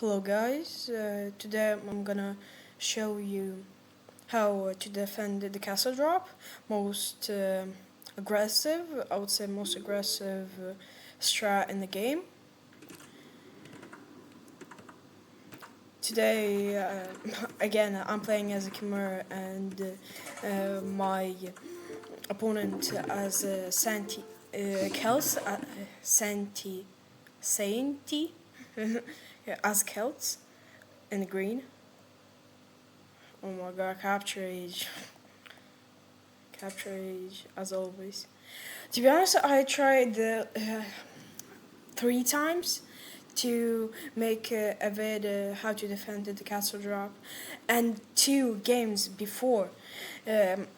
Hello guys, today I'm gonna show you how to defend the castle drop. Most aggressive, I would say most aggressive strat in the game. Today, again, I'm playing as a Chimera and my opponent as Santi, Kels, Sainty, as Celts in green. Oh my god, capture age. Capture age, as always. To be honest, I tried 3 times to make a vid how to defend the castle drop, and 2 games before. Um,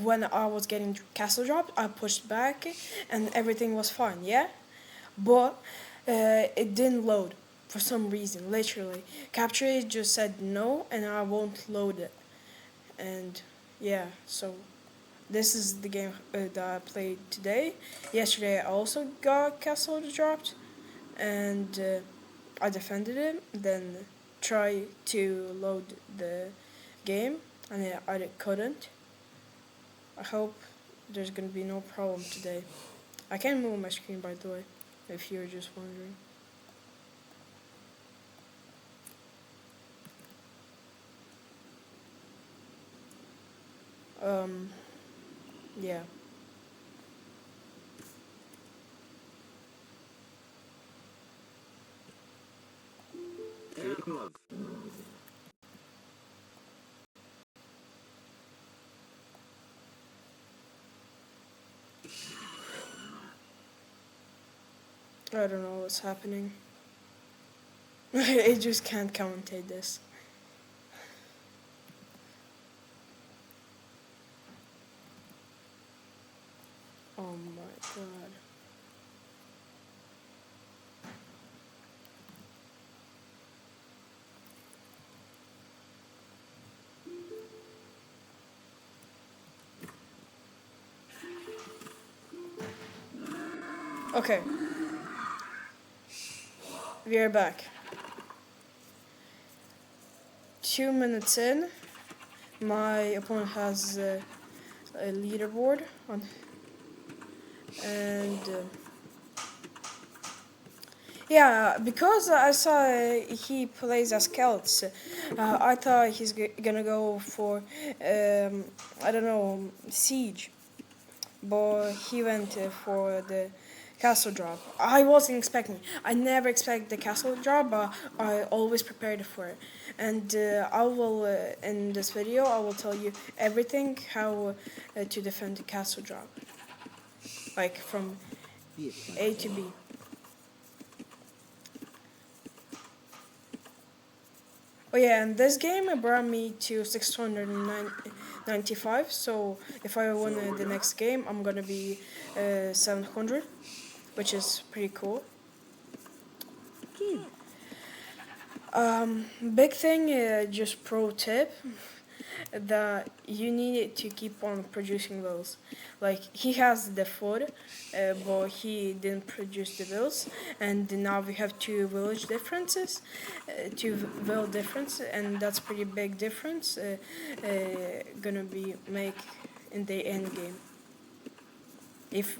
when I was getting castle dropped, I pushed back and everything was fine, yeah? But it didn't load for some reason, literally. Capture age just said no and I won't load it. And yeah, so this is the game that I played today. Yesterday I also got castle dropped, and I defended it. Then try to load the game, and I couldn't. I hope there's gonna be no problem today. I can't move my screen, by the way, if you're just wondering. Um, yeah. I don't know what's happening. I just can't commentate this. Oh my god. Okay, we are back. 2 minutes in, my opponent has a leaderboard on, and yeah, because I saw he plays as Celts, I thought he's gonna go for I don't know, siege, but he went for the castle drop. I wasn't expecting. I never expect the castle drop, but I always prepared for it. And I will in this video I will tell you everything how to defend the castle drop, like from A to B. Oh yeah, and this game brought me to 695. So if I win the next game, I'm gonna be 700, which is pretty cool. Big thing, just pro tip, that you need to keep on producing bills. Like he has the food, but he didn't produce the bills, and now we have two village differences, village difference, and that's pretty big difference. Gonna be make in the end game. If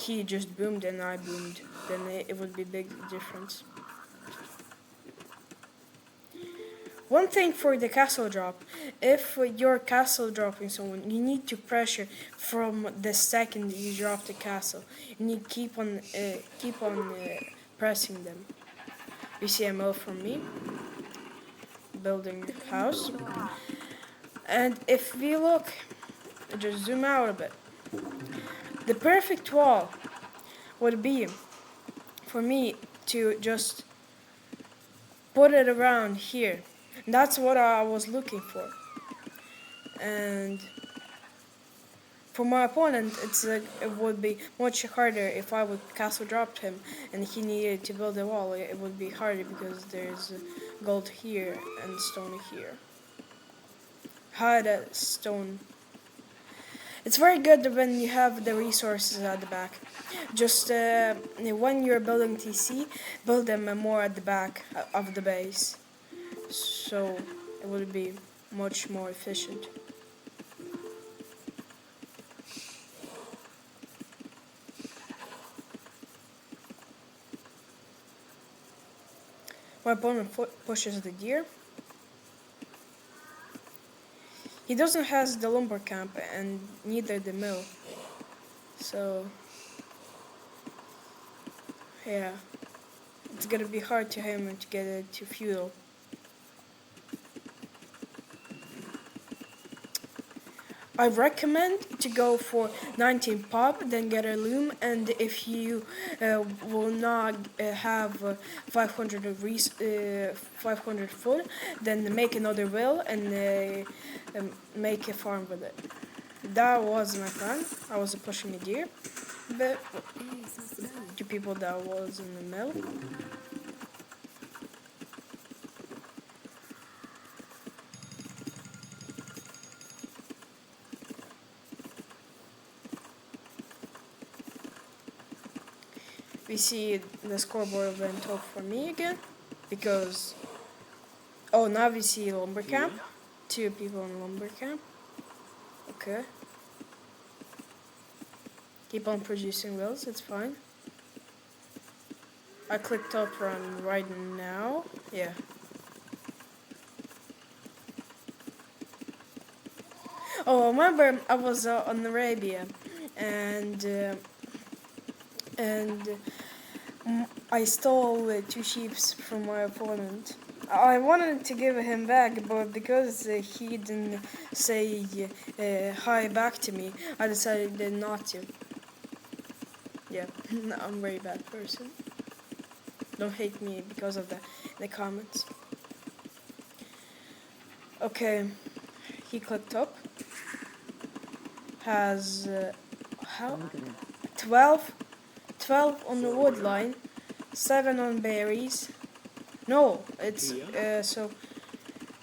he just boomed and I boomed, then it would be big difference. One thing for the castle drop, if you're castle dropping someone, you need to pressure from the second you drop the castle. You need to keep on pressing them. You see a mill from me, building house, and if we look, just zoom out a bit. The perfect wall would be for me to just put it around here. That's what I was looking for. And for my opponent, it would be much harder if I would castle drop him and he needed to build a wall. It would be harder because there's gold here and stone here. Hide a stone. It's very good when you have the resources at the back. Just when you're building TC, build them more at the back of the base, so it will be much more efficient. My opponent pushes the deer. He doesn't has the lumber camp and neither the mill. So yeah, it's gonna be hard to him to get it to fuel. I recommend to go for 19 pop, then get a loom, and if you will not have 500 foot, then make another will and make a farm with it. That was my plan. I was pushing a deer, but two people that was in the mill. We see the scoreboard went up for me again, because now we see lumber camp, two people in lumber camp. Okay. Keep on producing wills, it's fine. I clicked up run right now. Yeah. Oh, remember I was on Arabia, and I stole two sheep from my opponent. I wanted to give him back, but because he didn't say hi back to me, I decided not to. Yeah, I'm a very bad person. Don't hate me because of that in the comments. Okay, he clicked up. Has how 12 on the wood line, 7 on berries. No, it's so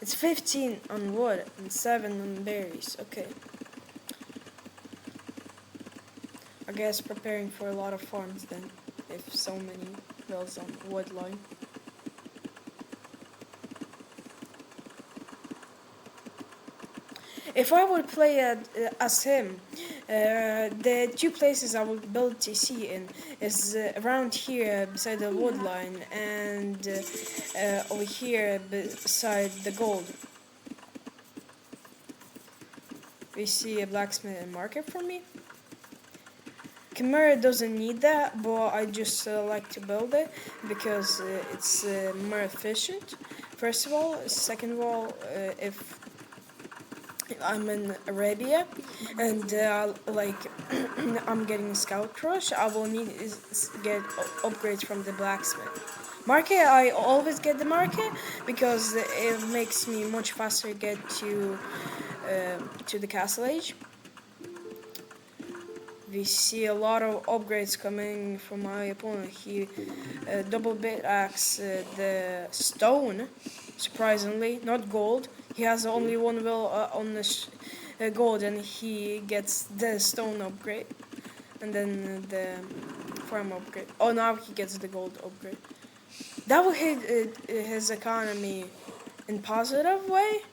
it's 15 on wood and 7 on berries. Okay. I guess preparing for a lot of farms then, if so many wells on wood line. If I would play as him, the two places I would build TC in is around here beside the wood line and over here beside the gold. We see a blacksmith market for me. Chimera doesn't need that, but I just like to build it because it's more efficient. First of all, second of all, if I'm in Arabia and like I'm getting a scout crush, I will need get upgrades from the blacksmith. Market, I always get the market because it makes me much faster get to the castle age. We see a lot of upgrades coming from my opponent. He double bit axe the stone, surprisingly, not gold. He has only one will on the gold, and he gets the stone upgrade, and then the farm upgrade. Oh, now he gets the gold upgrade. That will hit his economy in positive way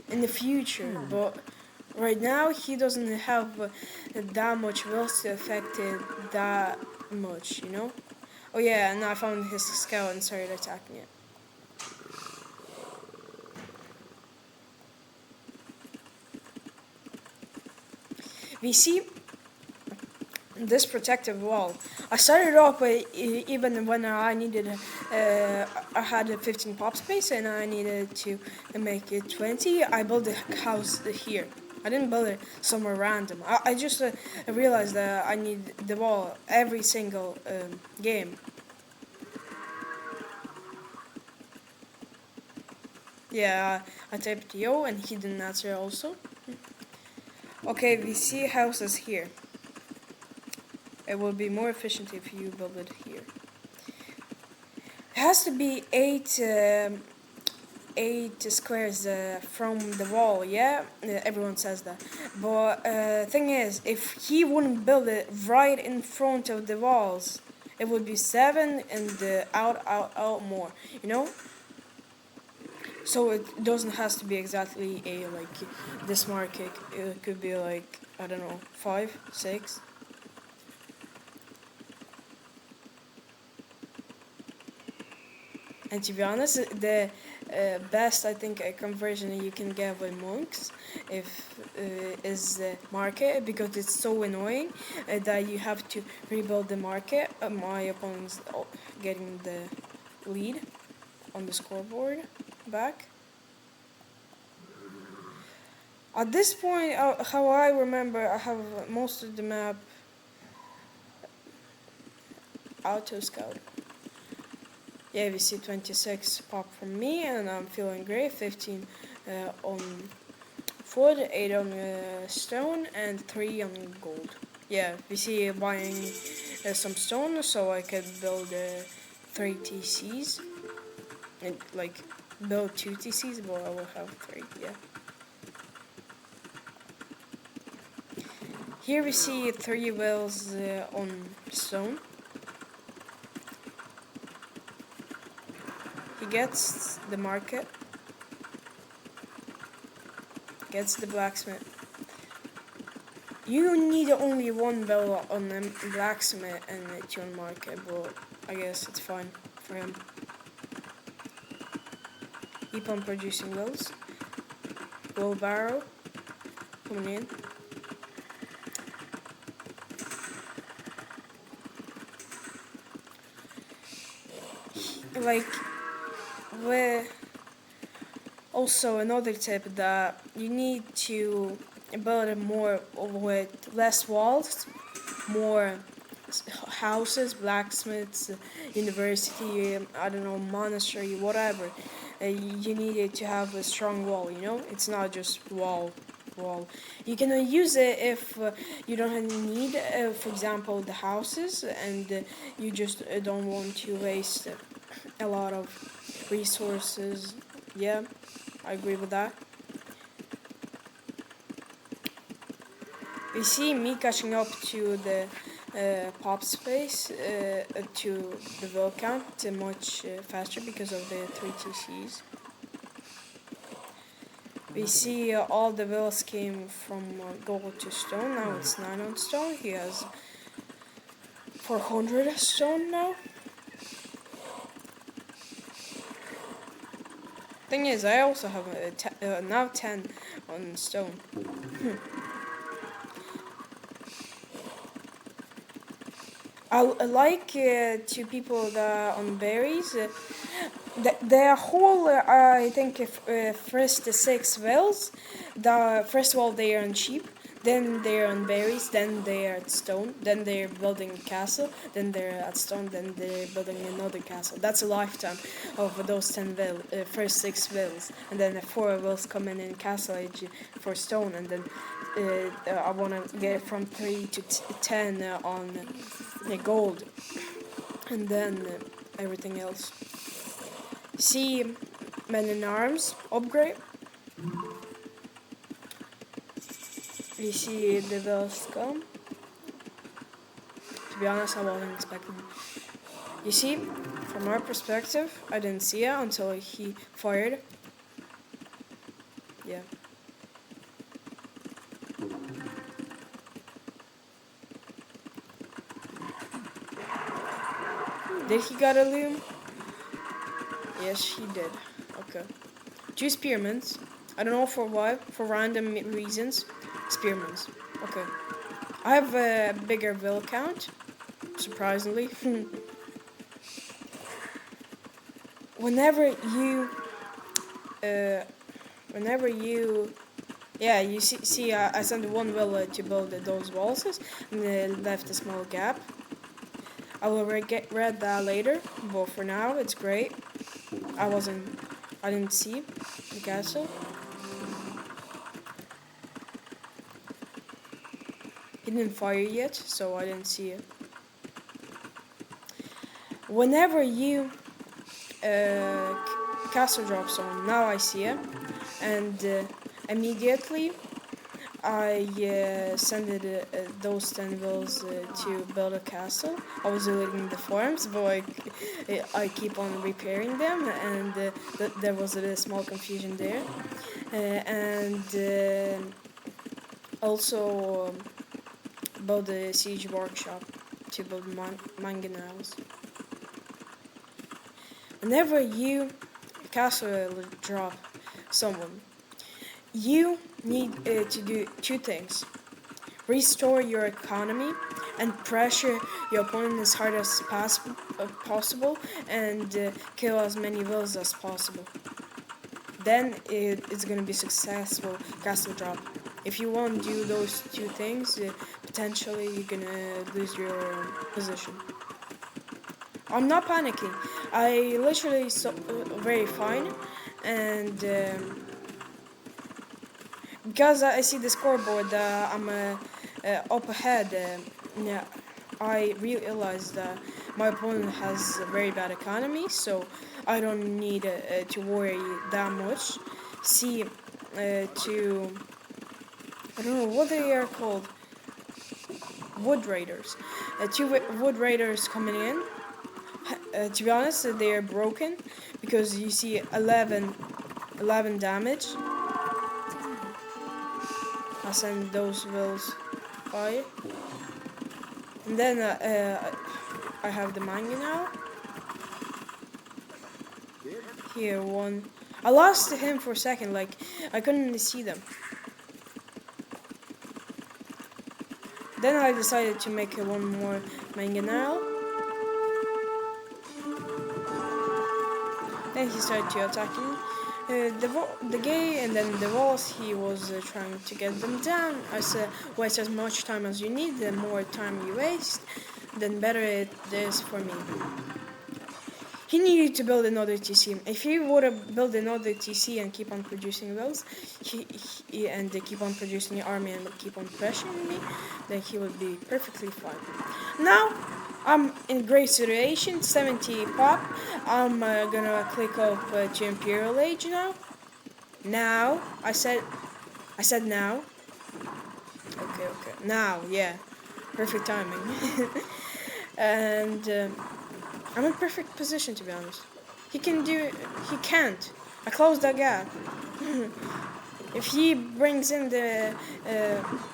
in the future, but right now he doesn't have that much wills to affect it that much, you know? Oh yeah, and I found his scout and started attacking it. We see this protective wall. I started off even when I needed, I had a 15 pop space and I needed to make it 20. I built a house here. I didn't build it somewhere random. I just realized that I need the wall every single game. Yeah, I typed yo and he didn't answer also. Okay, we see houses here. It will be more efficient if you build it here. It has to be 8 8 squares from the wall, yeah? Everyone says that. But thing is, if he wouldn't build it right in front of the walls, it would be 7 and out more, you know? So it doesn't has to be exactly a like this market. It could be like I don't know 5, 6. And to be honest, the best I think conversion you can get with monks if is the market because it's so annoying that you have to rebuild the market. My opponent's getting the lead on the scoreboard back. At this point, how I remember, I have most of the map auto scout. Yeah, we see 26 pop from me, and I'm feeling great. 15 on foot, 8 on stone, and 3 on gold. Yeah, we see buying some stone so I could build 3 TCs. And like build 2 TCs, but I will have 3, yeah. Here we see 3 wells on stone. He gets the market, gets the blacksmith. You need only 1 bell on the blacksmith and 2 on market, but I guess it's fine for him. Keep on producing wells. Wheelbarrow coming in. Like, also another tip that you need to build it more with less walls, more houses, blacksmiths, university, I don't know, monastery, whatever. You need it to have a strong wall, you know? It's not just wall. You can use it if you don't need, for example, the houses and you just don't want to waste a lot of resources. Yeah, I agree with that. We see me catching up to the pop space to the will count much faster because of the 3 TCs. We see all the wills came from gold to stone. Now it's 9 on stone. He has 400 stone now. Thing is, I also have now 10 on stone. I like to people that on berries. The whole, I think, first 6 wells, the first of all they are on sheep, then they're on berries, then they're at stone, then they're building a castle, then they're at stone, then they're building another castle. That's a lifetime of those 10 first 6 wells, and then the 4 wells come in castle age for stone, and then I want to get from 3 to 10 on the gold, and then everything else. See Men in Arms upgrade. We see the bells come. To be honest, I wasn't expecting it. You see, from our perspective, I didn't see it until he fired. Yeah. Did he got a loom? Yes, he did. Okay. 2 spearments. I don't know for why. For random reasons. Spearments. Okay. I have a bigger will count. Surprisingly. Whenever you... Yeah, you see I sent 1 will to build those walls and left a small gap. I will read that later, but for now it's great. I didn't see the castle. He didn't fire yet, so I didn't see it. Whenever you castle drop zone. Now I see it, and immediately I sent those 10 vills to build a castle. I was deleting the farms, but I keep on repairing them, and there was a small confusion there. And also build a siege workshop to build mangonels. Whenever you castle drop someone, you need to do two things: restore your economy and pressure your opponent as hard as possible, and kill as many villas as possible. Then it's gonna be successful castle drop. If you won't do those two things, potentially you're gonna lose your position. I'm not panicking. I literally very fine, and because I see the scoreboard, I'm up ahead. Yeah, I realized that my opponent has a very bad economy, so I don't need to worry that much. See, to I don't know what they are called. Wood raiders. Two wood raiders coming in. To be honest, they are broken because you see 11 damage. I send those vills fire. And then I have the manga now. Here, one. I lost him for a second, like, I couldn't see them. Then I decided to make one more mangonel. Then he started to attacking the gate, and then the walls. He was trying to get them down. I said, waste as much time as you need. The more time you waste, then better it is for me. He needed to build another TC. If he would have built another TC and keep on producing wells, and they keep on producing the army and keep on pressuring me, then he would be perfectly fine. Now, I'm in great situation, 70 pop. I'm gonna click up to Imperial Age now. Now, I said now. Okay, now, yeah, perfect timing. And I'm in perfect position, to be honest. He can't. I closed that gap. If he brings in the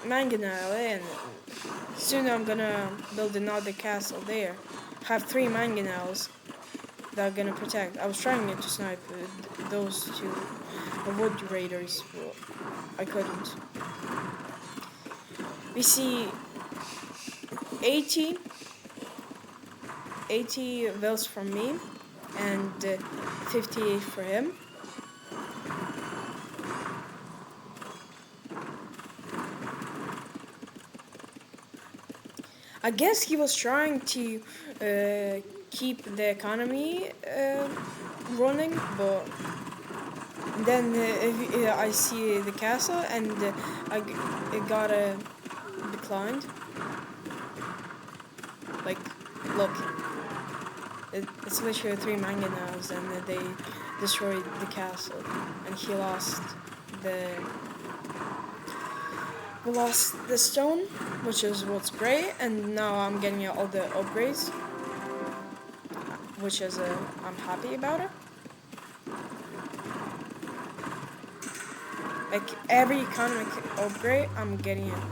mangonel in, soon I'm gonna build another castle there. Have 3 mangonels that are gonna protect. I was trying to snipe those two wood raiders, but I couldn't. We see 80 vills from me and 58 for him. I guess he was trying to keep the economy running, but then I see the castle and it got declined. Like, look, it's literally 3 mangonels, and they destroyed the castle, and he lost the stone, which is what's great, and now I'm getting all the upgrades, which is I'm happy about it. Like, every economic upgrade, I'm getting it.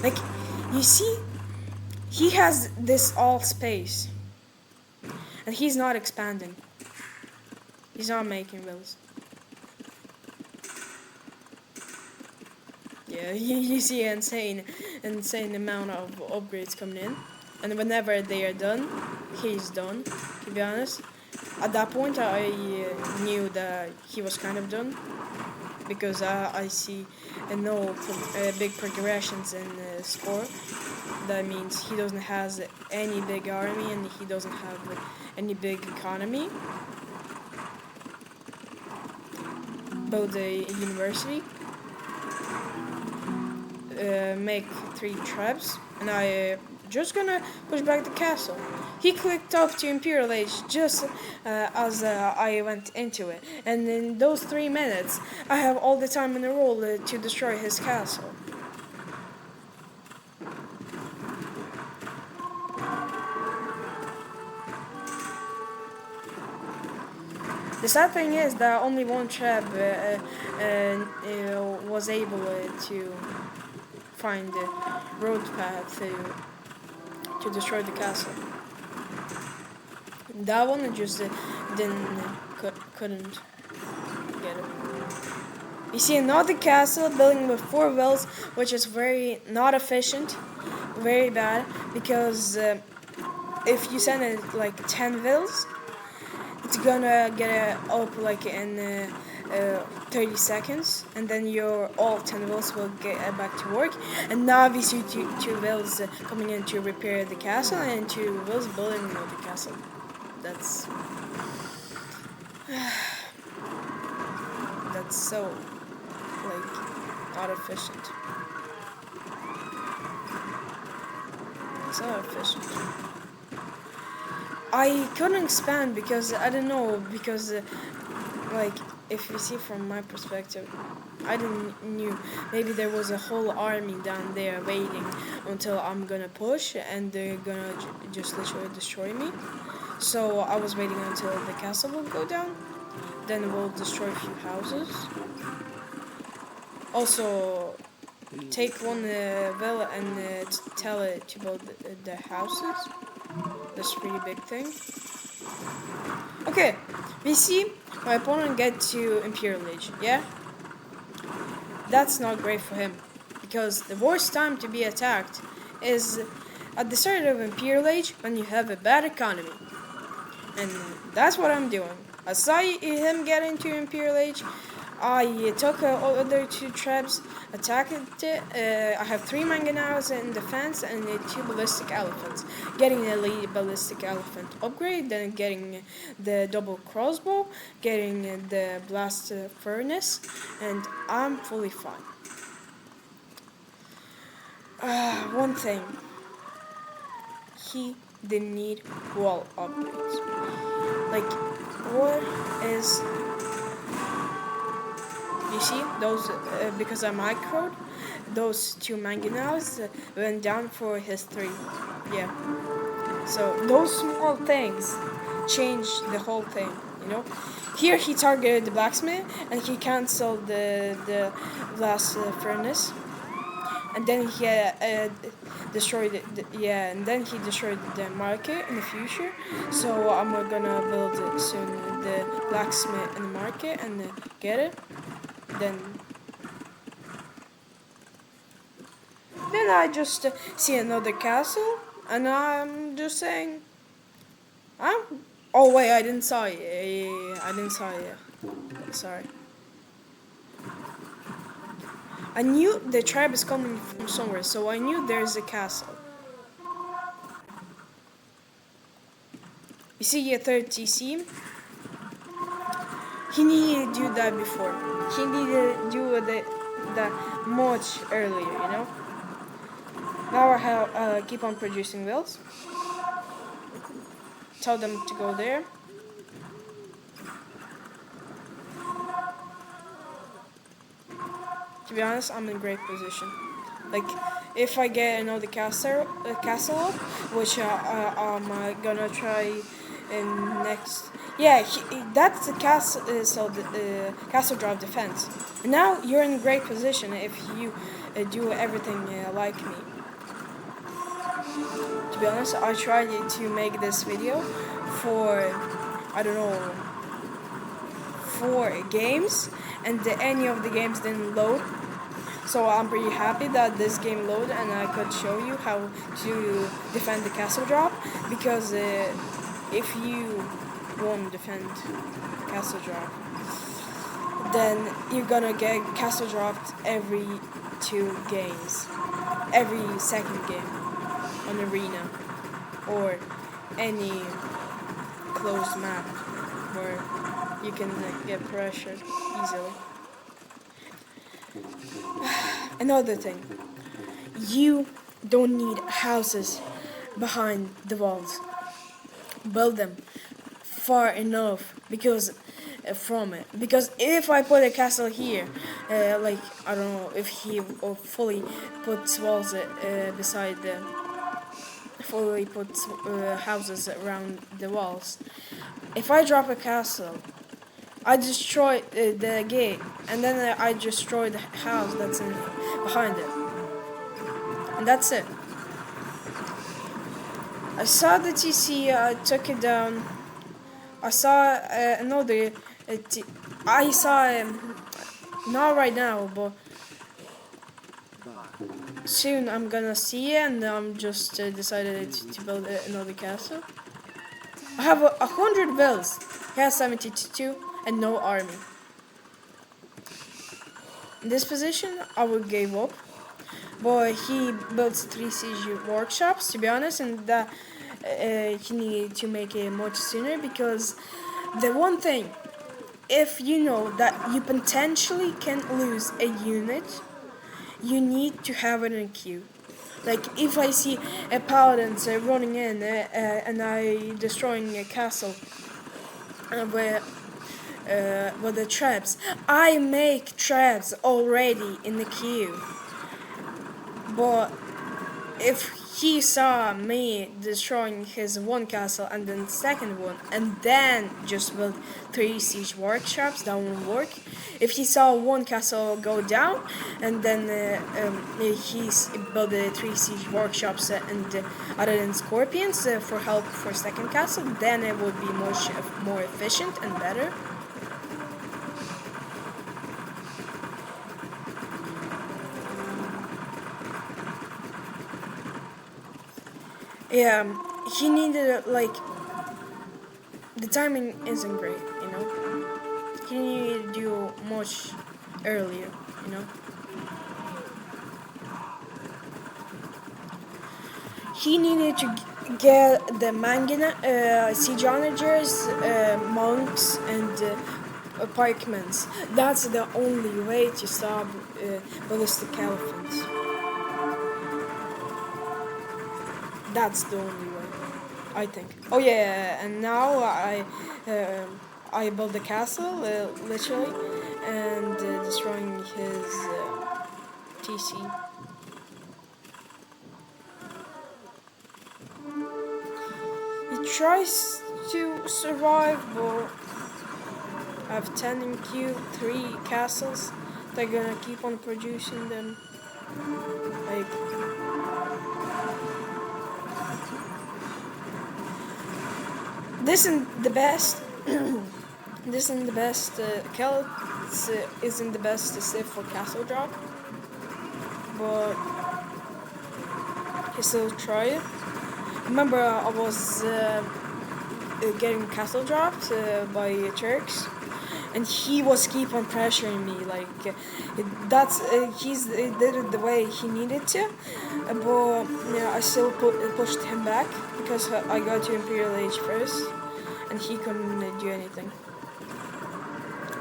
Like, you see, he has this all space, and he's not expanding. He's not making villas. Yeah, you see an insane amount of upgrades coming in, and whenever they are done, he's done. To be honest, at that point I knew that he was kind of done, because I see no big progressions in score. That means he doesn't have any big army, and he doesn't have any big economy. Build the university. Make 3 traps, and I just gonna push back the castle. He clicked up to Imperial Age just as I went into it, and in those 3 minutes, I have all the time in the world to destroy his castle. The sad thing is that only one trap was able to find the road path to destroy the castle. That one just couldn't get it. You see another castle building with 4 villas, which is very not efficient, very bad, because if you send it like 10 villas, it's gonna get up like in 30 seconds, and then your all 10 villas will get back to work. And now we see two villas coming in to repair the castle, and 2 villas building the castle. That's that's so like not efficient. It's not efficient. I couldn't expand because I don't know, because like if you see from my perspective, I didn't knew maybe there was a whole army down there waiting until I'm gonna push and they're gonna just literally destroy me. So I was waiting until the castle will go down, then we'll destroy a few houses. Also, take one villa and tell it to build the houses. That's a pretty big thing. Okay, we see my opponent get to Imperial Age, yeah? That's not great for him, because the worst time to be attacked is at the start of Imperial Age when you have a bad economy. And that's what I'm doing. I saw him get into Imperial Age. I took other 2 traps, attacked it. I have 3 mangonels in defense and 2 ballistic elephants. Getting the elite ballistic elephant upgrade, then getting the double crossbow, getting the blast furnace, and I'm fully fine. One thing. He didn't need wall upgrades. Like, what is... You see, those, because I microed, those 2 mangonels went down for his 3. Yeah. So, those small things changed the whole thing, you know? Here he targeted the blacksmith, and he canceled the blast furnace. And then he destroyed and then he destroyed the market in the future. So I'm gonna build soon the blacksmith in the market and get it. Then I just see another castle, and I'm just saying, oh wait, I didn't saw it. I didn't saw it. Sorry. I knew the tribe is coming from somewhere, so I knew there's a castle. You see a 3rd TC? He needed to do that before. He needed to do that much earlier, you know? Now I have keep on producing wheels. Tell them to go there. To be honest, I'm in great position. Like, if I get another castle, which I'm gonna try in next. Yeah, that's the castle. So the castle drop defense. And now you're in great position if you do everything like me. To be honest, I tried to make this video for, I don't know, 4 games, and any of the games didn't load. So I'm pretty happy that this game loaded and I could show you how to defend the castle drop, because if you won't defend castle drop, then you're gonna get castle dropped every 2 games, every 2nd game on arena or any closed map where you can get pressured easily. Another thing, you don't need houses behind the walls. build them far enough because from it. Because if I put a castle here, like I don't know if he fully puts walls beside the fully puts houses around the walls. If I drop a castle, I destroy the gate, and then I destroy the house that's in behind it, and that's it. I saw the TC. I took it down. I saw another. I saw not right now, but soon I'm gonna see it, and I'm just decided to build another castle. I have 100 bills. He has 72 and no army. In this position, I would give up. But he built 3 siege workshops, to be honest, and that he needed to make it much sooner because the one thing, if you know that you potentially can lose a unit, you need to have it in queue. Like if I see a paladins running in and I destroying a castle with the traps, I make traps already in the queue. But if he saw me destroying his one castle and then the second one and then just build 3 siege workshops, that won't work. If he saw one castle go down and then he built 3 siege workshops and other than scorpions for help for second castle, then it would be much more efficient and better. Yeah, he needed like the timing isn't great, you know. He needed to do much earlier, you know. He needed to get the mangana, siege onagers, monks, and parkmans. That's the only way to stop ballistic elephants. That's the only way, I think. Oh yeah, and now I built a castle, literally, and destroying his TC. He tries to survive, but I have 10 in queue, 3 castles. They're gonna keep on producing them. Like, this isn't the best. This isn't the best. Celts isn't the best save for castle drop, but he still try it. Remember, I was getting castle dropped by Turks, and he was keep on pressuring me. Like that's he's did it the way he needed to, but yeah, I still pushed him back because I got to Imperial Age first, and he couldn't do anything.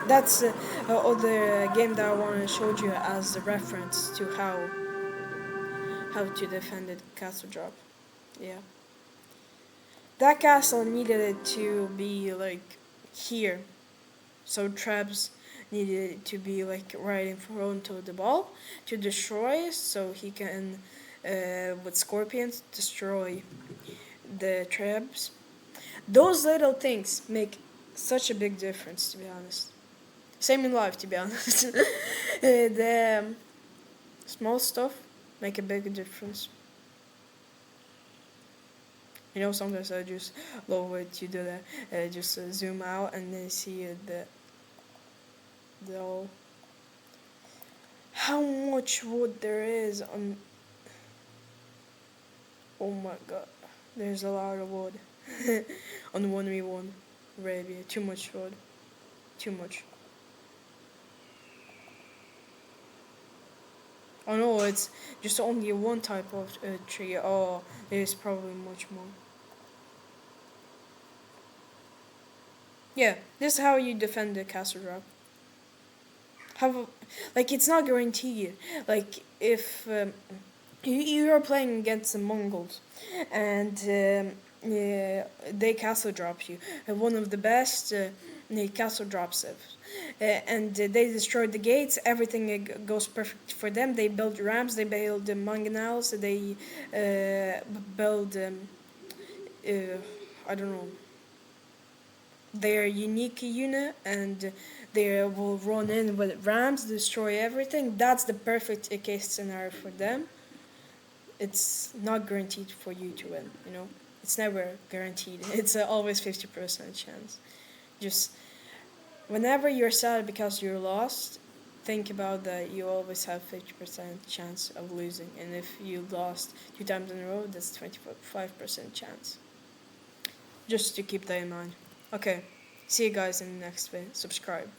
That's other game that I want to show you as a reference to how to defend the castle drop. Yeah. That castle needed it to be like here. So traps needed to be like right in front of the ball to destroy so he can with scorpions destroy the traps. Those little things make such a big difference, to be honest. Same in life, to be honest. The small stuff make a big difference. You know, sometimes I just love it to do that. Just zoom out and then see the all. How much wood there is on. Oh my god, there's a lot of wood on 1v1 Arabia. Too much wood. Too much. Oh no, it's just only one type of tree. Oh, there's probably much more. Yeah, this is how you defend the castle drop. Like it's not guaranteed. Like if you are playing against the Mongols, and they castle drop you. One of the best castle drops. And they destroyed the gates. Everything goes perfect for them. They build ramps. They build mangonels. They build I don't know, their unique unit, and they will run in with ramps, destroy everything. That's the perfect case scenario for them. It's not guaranteed for you to win, you know? It's never guaranteed. It's always 50% chance. Just whenever you're sad because you're lost, think about that you always have 50% chance of losing. And if you lost 2 times in a row, that's 25% chance. Just to keep that in mind. Okay, see you guys in the next video. Subscribe.